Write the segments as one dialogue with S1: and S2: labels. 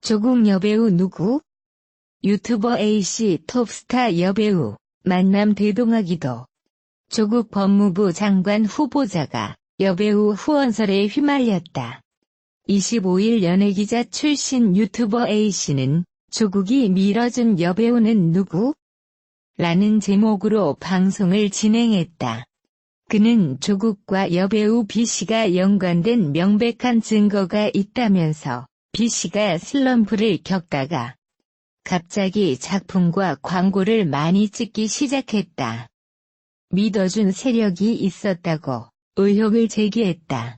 S1: 조국 여배우 누구? 유튜버 A씨 톱스타 여배우, 만남 대동하기도. 조국 법무부 장관 후보자가 여배우 후원설에 휘말렸다. 25일 연예기자 출신 유튜버 A씨는 조국이 밀어준 여배우는 누구? 라는 제목으로 방송을 진행했다. 그는 조국과 여배우 B씨가 연관된 명백한 증거가 있다면서 B씨가 슬럼프를 겪다가 갑자기 작품과 광고를 많이 찍기 시작했다. 믿어준 세력이 있었다고 의혹을 제기했다.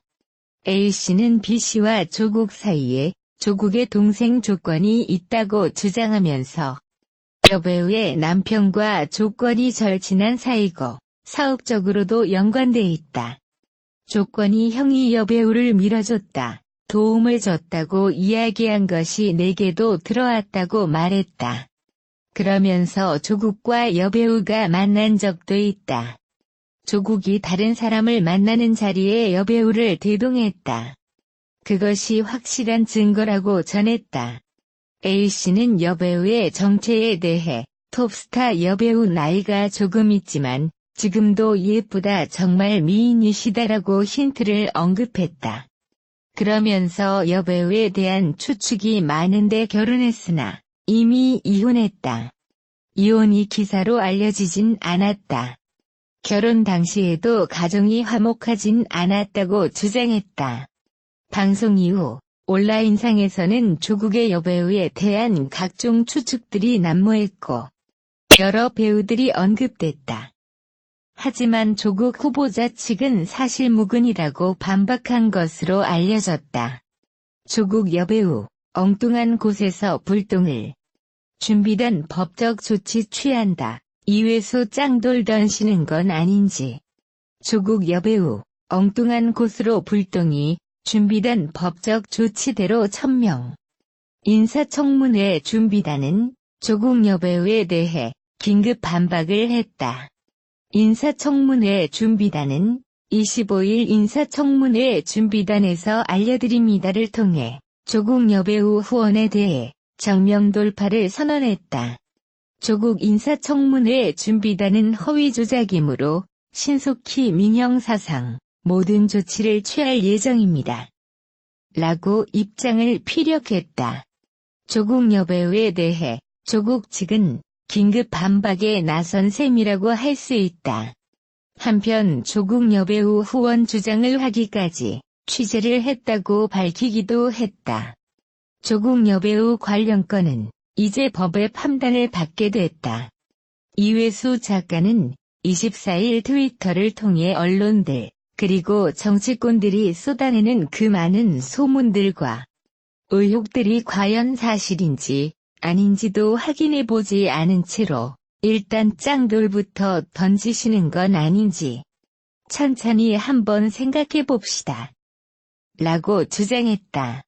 S1: A씨는 B씨와 조국 사이에 조국의 동생 조건이 있다고 주장하면서 여배우의 남편과 조건이 절친한 사이고 사업적으로도 연관돼 있다. 조건이 형이 여배우를 밀어줬다, 도움을 줬다고 이야기한 것이 내게도 들어왔다고 말했다. 그러면서 조국과 여배우가 만난 적도 있다. 조국이 다른 사람을 만나는 자리에 여배우를 대동했다. 그것이 확실한 증거라고 전했다. A씨는 여배우의 정체에 대해 톱스타 여배우 나이가 조금 있지만 지금도 예쁘다, 정말 미인이시다라고 힌트를 언급했다. 그러면서 여배우에 대한 추측이 많은데 결혼했으나 이미 이혼했다. 이혼이 기사로 알려지진 않았다. 결혼 당시에도 가정이 화목하진 않았다고 주장했다. 방송 이후 온라인상에서는 조국의 여배우에 대한 각종 추측들이 난무했고 여러 배우들이 언급됐다. 하지만 조국 후보자 측은 사실무근이라고 반박한 것으로 알려졌다. 조국 여배우, 엉뚱한 곳에서 불똥을 준비된 법적 조치 취한다. 이회수 짱돌 던지는 건 아닌지. 조국 여배우, 엉뚱한 곳으로 불똥이 준비된 법적 조치대로 천명. 인사청문회 준비단은 조국 여배우에 대해 긴급 반박을 했다. 인사청문회 준비단은 25일 인사청문회 준비단에서 알려드립니다를 통해 조국 여배우 후원에 대해 정면 돌파를 선언했다. 조국 인사청문회 준비단은 허위 조작이므로 신속히 민형사상 모든 조치를 취할 예정입니다. 라고 입장을 피력했다. 조국 여배우에 대해 조국 측은 긴급 반박에 나선 셈이라고 할 수 있다. 한편 조국 여배우 후원 주장을 하기까지 취재를 했다고 밝히기도 했다. 조국 여배우 관련 건은 이제 법의 판단을 받게 됐다. 이회수 작가는 24일 트위터를 통해 언론들, 그리고 정치권들이 쏟아내는 그 많은 소문들과 의혹들이 과연 사실인지 아닌지도 확인해보지 않은 채로 일단 짱돌부터 던지시는 건 아닌지 천천히 한번 생각해봅시다. 라고 주장했다.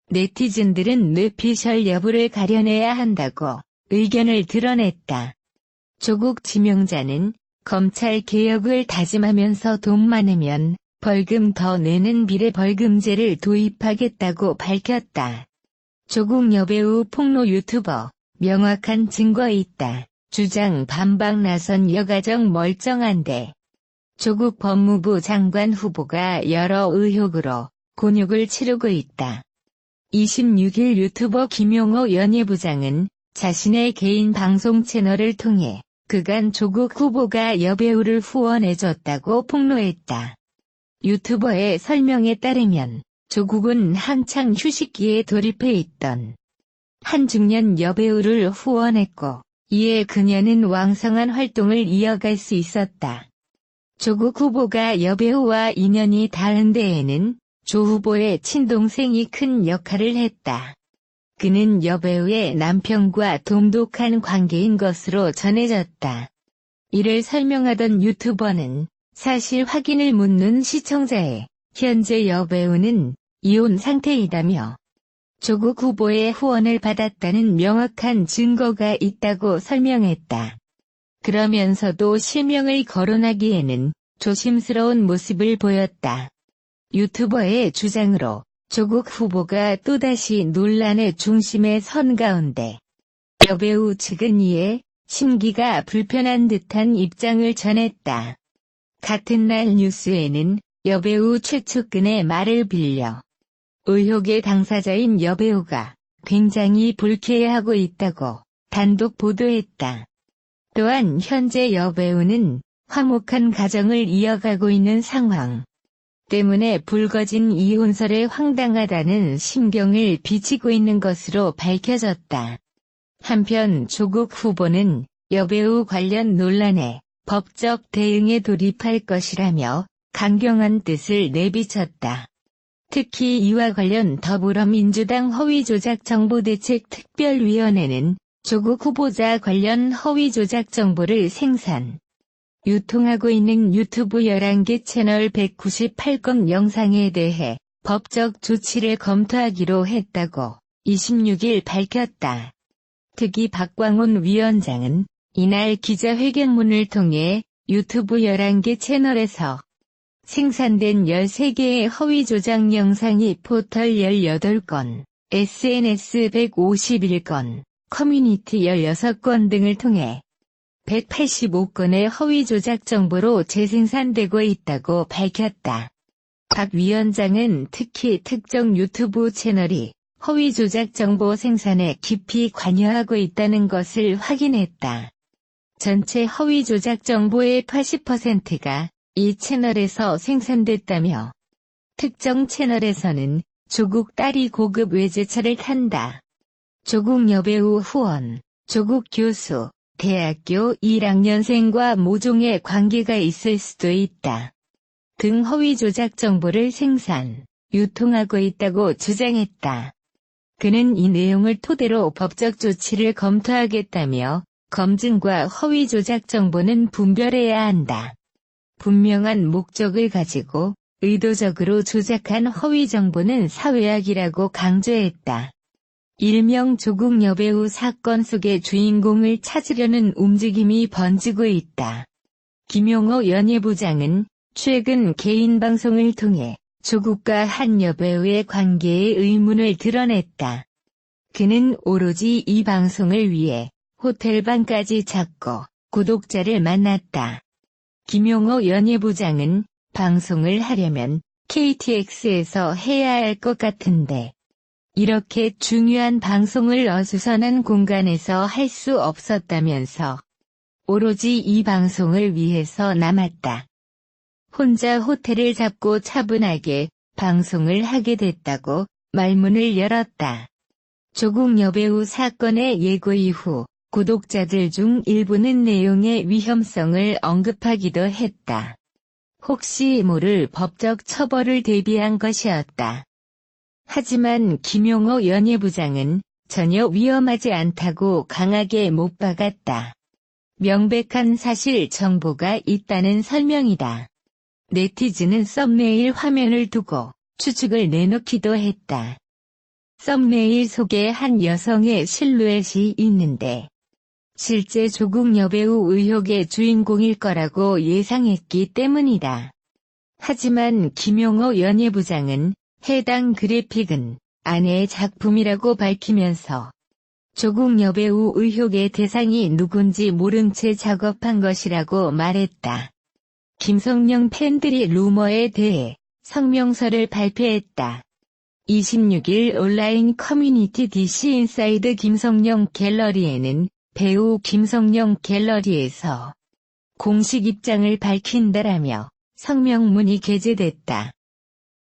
S1: 네티즌들은 뇌피셜 여부를 가려내야 한다고 의견을 드러냈다. 조국 지명자는 검찰 개혁을 다짐하면서 돈 많으면 벌금 더 내는 비례벌금제를 도입하겠다고 밝혔다. 조국 여배우 폭로 유튜버, 명확한 증거 있다. 주장 반박 나선 여가정 멀쩡한데. 조국 법무부 장관 후보가 여러 의혹으로 곤욕을 치르고 있다. 26일 유튜버 김용호 연예부장은 자신의 개인 방송 채널을 통해 그간 조국 후보가 여배우를 후원해줬다고 폭로했다. 유튜버의 설명에 따르면 조국은 한창 휴식기에 돌입해 있던 한 중년 여배우를 후원했고 이에 그녀는 왕성한 활동을 이어갈 수 있었다. 조국 후보가 여배우와 인연이 닿은 데에는 조 후보의 친동생이 큰 역할을 했다. 그는 여배우의 남편과 돈독한 관계인 것으로 전해졌다. 이를 설명하던 유튜버는 사실 확인을 묻는 시청자에 현재 여배우는 이혼 상태이다며 조국 후보의 후원을 받았다는 명확한 증거가 있다고 설명했다. 그러면서도 실명을 거론하기에는 조심스러운 모습을 보였다. 유튜버의 주장으로 조국 후보가 또다시 논란의 중심에 선 가운데 여배우 측은 이에 심기가 불편한 듯한 입장을 전했다. 같은 날 뉴스에는 여배우 최측근의 말을 빌려 의혹의 당사자인 여배우가 굉장히 불쾌해하고 있다고 단독 보도했다. 또한 현재 여배우는 화목한 가정을 이어가고 있는 상황 때문에 불거진 이혼설에 황당하다는 심경을 비치고 있는 것으로 밝혀졌다. 한편 조국 후보는 여배우 관련 논란에 법적 대응에 돌입할 것이라며 강경한 뜻을 내비쳤다. 특히 이와 관련 더불어민주당 허위조작정보대책특별위원회는 조국 후보자 관련 허위조작 정보를 생산, 유통하고 있는 유튜브 11개 채널 198건 영상에 대해 법적 조치를 검토하기로 했다고 26일 밝혔다. 특히 박광온 위원장은 이날 기자회견문을 통해 유튜브 11개 채널에서 생산된 13개의 허위조작 영상이 포털 18건, SNS 151건, 커뮤니티 16건 등을 통해 185건의 허위조작 정보로 재생산되고 있다고 밝혔다. 박 위원장은 특히 특정 유튜브 채널이 허위조작 정보 생산에 깊이 관여하고 있다는 것을 확인했다. 전체 허위조작 정보의 80%가 이 채널에서 생산됐다며 특정 채널에서는 조국 딸이 고급 외제차를 탄다. 조국 여배우 후원, 조국 교수, 대학교 1학년생과 모종의 관계가 있을 수도 있다. 등 허위조작 정보를 생산, 유통하고 있다고 주장했다. 그는 이 내용을 토대로 법적 조치를 검토하겠다며 검증과 허위조작 정보는 분별해야 한다. 분명한 목적을 가지고 의도적으로 조작한 허위 정보는 사회악이라고 강조했다. 일명 조국 여배우 사건 속의 주인공을 찾으려는 움직임이 번지고 있다. 김용호 연예부장은 최근 개인 방송을 통해 조국과 한 여배우의 관계에 의문을 드러냈다. 그는 오로지 이 방송을 위해 호텔방까지 잡고 구독자를 만났다. 김용호 연예부장은 방송을 하려면 KTX에서 해야 할 것 같은데 이렇게 중요한 방송을 어수선한 공간에서 할 수 없었다면서 오로지 이 방송을 위해서 남았다. 혼자 호텔을 잡고 차분하게 방송을 하게 됐다고 말문을 열었다. 조국 여배우 사건의 예고 이후 구독자들 중 일부는 내용의 위험성을 언급하기도 했다. 혹시 모를 법적 처벌을 대비한 것이었다. 하지만 김용호 연예부장은 전혀 위험하지 않다고 강하게 못 박았다. 명백한 사실 정보가 있다는 설명이다. 네티즌은 썸네일 화면을 두고 추측을 내놓기도 했다. 썸네일 속에 한 여성의 실루엣이 있는데 실제 조국 여배우 의혹의 주인공일 거라고 예상했기 때문이다. 하지만 김용호 연예부장은 해당 그래픽은 아내의 작품이라고 밝히면서 조국 여배우 의혹의 대상이 누군지 모른 채 작업한 것이라고 말했다. 김성령 팬들이 루머에 대해 성명서를 발표했다. 26일 온라인 커뮤니티 DC 인사이드 김성령 갤러리에는 배우 김성령 갤러리에서 공식 입장을 밝힌다라며 성명문이 게재됐다.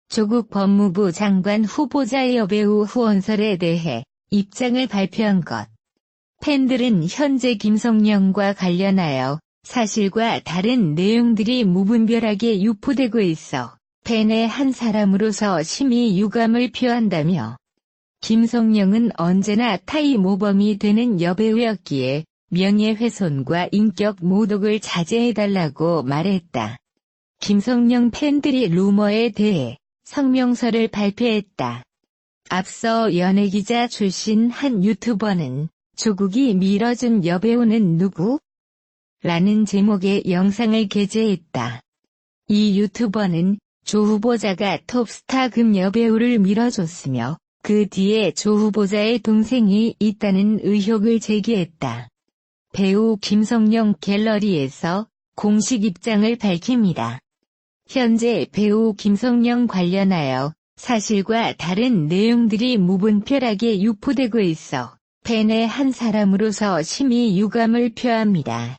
S1: 조국 법무부 장관 후보자 여배우 후원설에 대해 입장을 발표한 것. 팬들은 현재 김성령과 관련하여 사실과 다른 내용들이 무분별하게 유포되고 있어 팬의 한 사람으로서 심히 유감을 표한다며 김성령은 언제나 타의 모범이 되는 여배우였기에 명예훼손과 인격 모독을 자제해달라고 말했다. 김성령 팬들이 루머에 대해 성명서를 발표했다. 앞서 연예기자 출신 한 유튜버는 조국이 밀어준 여배우는 누구? 라는 제목의 영상을 게재했다. 이 유튜버는 조 후보자가 톱스타급 여배우를 밀어줬으며 그 뒤에 조 후보자의 동생이 있다는 의혹을 제기했다. 배우 김성령 갤러리에서 공식 입장을 밝힙니다. 현재 배우 김성령 관련하여 사실과 다른 내용들이 무분별하게 유포되고 있어 팬의 한 사람으로서 심히 유감을 표합니다.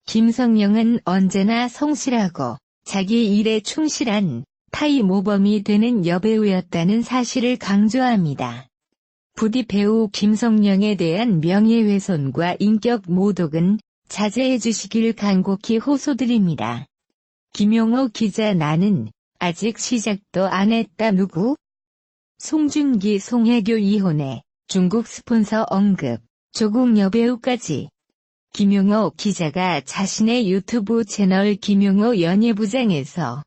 S1: 김성령은 언제나 성실하고 자기 일에 충실한 타이 모범이 되는 여배우였다는 사실을 강조합니다. 부디 배우 김성령에 대한 명예훼손과 인격 모독은 자제해 주시길 간곡히 호소드립니다. 김용호 기자 나는 아직 시작도 안 했다 누구? 송중기 송혜교 이혼에 중국 스폰서 언급, 조국 여배우까지. 김용호 기자가 자신의 유튜브 채널 김용호 연예부장에서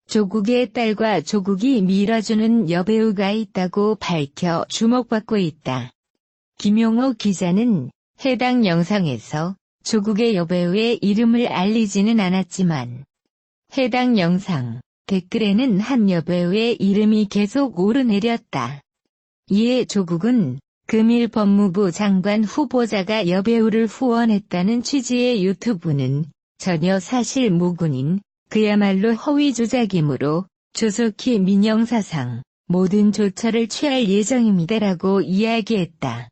S1: 조국의 딸과 조국이 밀어주는 여배우가 있다고 밝혀 주목받고 있다. 김용호 기자는 해당 영상에서 조국의 여배우의 이름을 알리지는 않았지만 해당 영상 댓글에는 한 여배우의 이름이 계속 오르내렸다. 이에 조국은 금일 법무부 장관 후보자가 여배우를 후원했다는 취지의 유튜브는 전혀 사실 무근인 그야말로 허위 조작이므로 조속히 민영사상 모든 조처를 취할 예정입니다라고 이야기했다.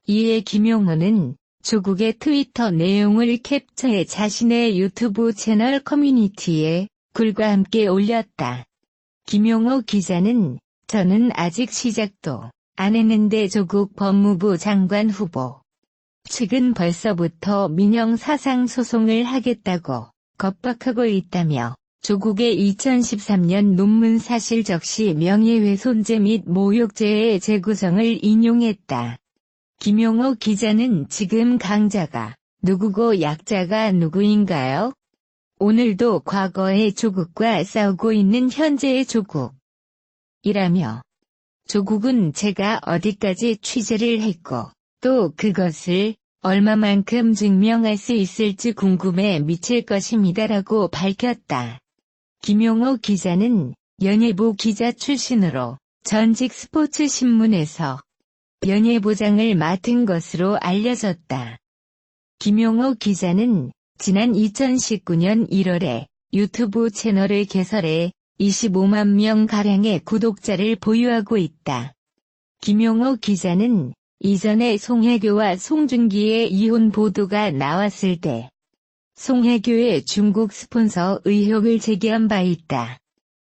S1: 이에 김용호는 조국의 트위터 내용을 캡처해 자신의 유튜브 채널 커뮤니티에 글과 함께 올렸다. 김용호 기자는 저는 아직 시작도 안 했는데 조국 법무부 장관 후보 측은 벌써부터 민영사상 소송을 하겠다고 겁박하고 있다며 조국의 2013년 논문 사실 적시 명예훼손죄 및 모욕죄의 재구성을 인용했다. 김용호 기자는 지금 강자가 누구고 약자가 누구인가요? 오늘도 과거의 조국과 싸우고 있는 현재의 조국이라며 조국은 제가 어디까지 취재를 했고 또 그것을 얼마만큼 증명할 수 있을지 궁금해 미칠 것입니다라고 밝혔다. 김용호 기자는 연예부 기자 출신으로 전직 스포츠신문에서 연예부장을 맡은 것으로 알려졌다. 김용호 기자는 지난 2019년 1월에 유튜브 채널을 개설해 25만 명가량의 구독자를 보유하고 있다. 김용호 기자는 이전에 송혜교와 송중기의 이혼 보도가 나왔을 때 송혜교의 중국 스폰서 의혹을 제기한 바 있다.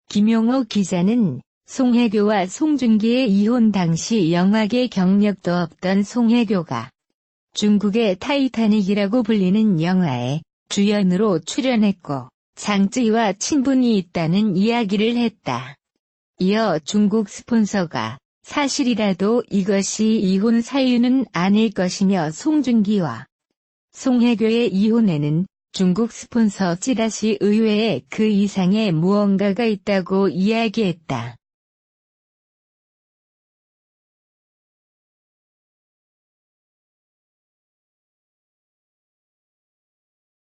S1: 김용호 기자는 송혜교와 송중기의 이혼 당시 영화계 경력도 없던 송혜교가 중국의 타이타닉이라고 불리는 영화에 주연으로 출연했고 장쯔이와 친분이 있다는 이야기를 했다. 이어 중국 스폰서가 사실이라도 이것이 이혼 사유는 아닐 것이며 송중기와 송혜교의 이혼에는 중국 스폰서 찌라시 의외에 그 이상의 무언가가 있다고 이야기했다.